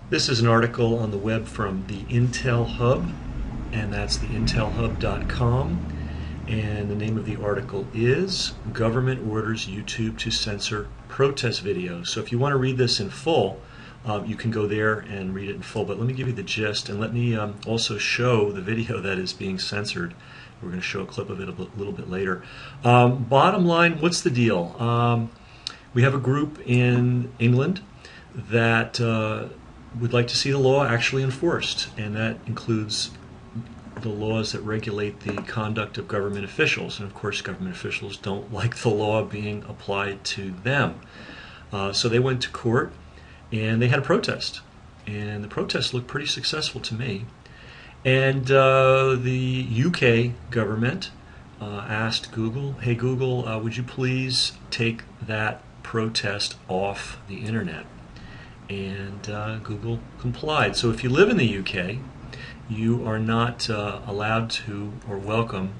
This is an article on the web from the Intel Hub, and that's the intelhub.com. And the name of the article is Government Orders YouTube to Censor Protest Videos. So if you want to read this in full, you can go there and read it in full. But let me give you the gist, and let me also show the video that is being censored. We're going to show a clip of it a little bit later. Bottom line, what's the deal? We have a group in England that would like to see the law actually enforced, and that includes the laws that regulate the conduct of government officials. And of course, government officials don't like the law being applied to them. So they went to court and they had a protest. And the protest looked pretty successful to me. And the UK government asked Google, hey Google, would you please take that protest off the internet? And Google complied. So if you live in the UK, you are not allowed to or welcome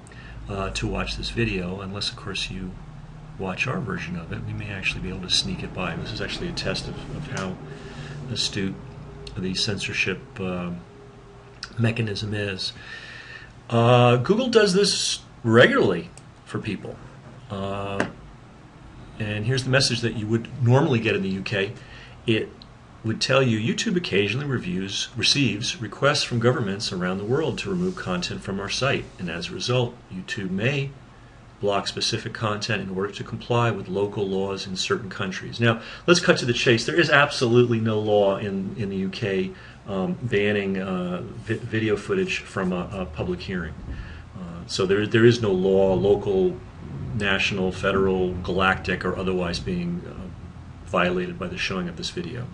to watch this video unless, of course, you watch our version of it. We may actually be able to sneak it by. This is actually a test of how astute the censorship mechanism is. Google does this regularly for people. And here's the message that you would normally get in the UK. It would tell you YouTube occasionally receives requests from governments around the world to remove content from our site, and as a result, YouTube may block specific content in order to comply with local laws in certain countries. Now, let's cut to the chase. There is absolutely no law in the UK banning video footage from a public hearing. So there is no law, local, national, federal, galactic, or otherwise being violated by the showing of this video.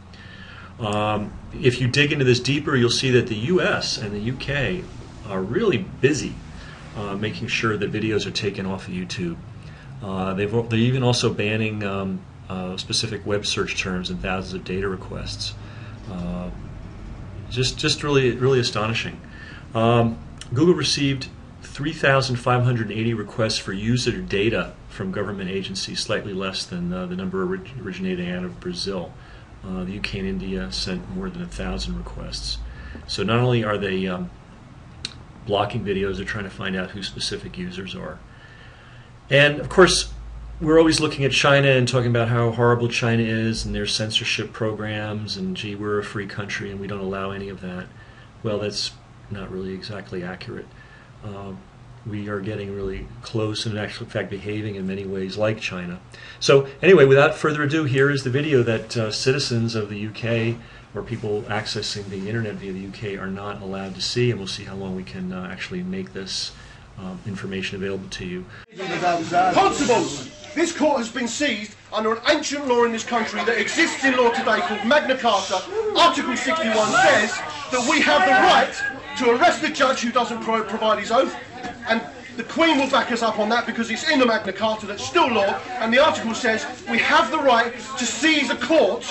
If you dig into this deeper, you'll see that the US and the UK are really busy making sure that videos are taken off of YouTube. They're even also banning specific web search terms and thousands of data requests. Just really astonishing. Google received 3,580 requests for user data from government agencies, slightly less than the number originating out of Brazil. The UK and India sent more than 1,000 requests. So not only are they blocking videos, they're trying to find out who specific users are. And of course, we're always looking at China and talking about how horrible China is and their censorship programs, and gee, we're a free country and we don't allow any of that. Well, that's not really exactly accurate. We are getting really close and in actual fact behaving in many ways like China. So anyway, without further ado, here is the video that citizens of the UK or people accessing the internet via the UK are not allowed to see, and we'll see how long we can actually make this information available to you. Constables! This court has been seized under an ancient law in this country that exists in law today called Magna Carta. Article 61 says that we have the right to arrest the judge who doesn't provide his oath, and the Queen will back us up on that because it's in the Magna Carta, that's still law, and the article says we have the right to seize a court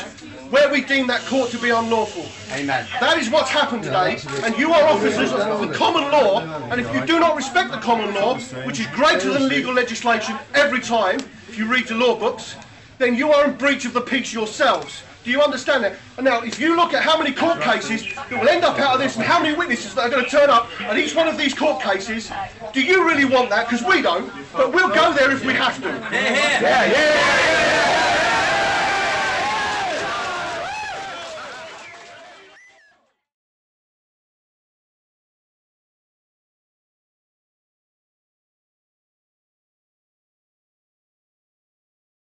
where we deem that court to be unlawful. Amen. That is what's happened today, and you are officers of the common law, and if you do not respect the common law, which is greater than legal legislation every time, if you read the law books, then you are in breach of the peace yourselves. Do you understand that? And now, if you look at how many court cases that will end up out of this and how many witnesses that are going to turn up at each one of these court cases, do you really want that? Because we don't, but we'll go there if we have to. Yeah.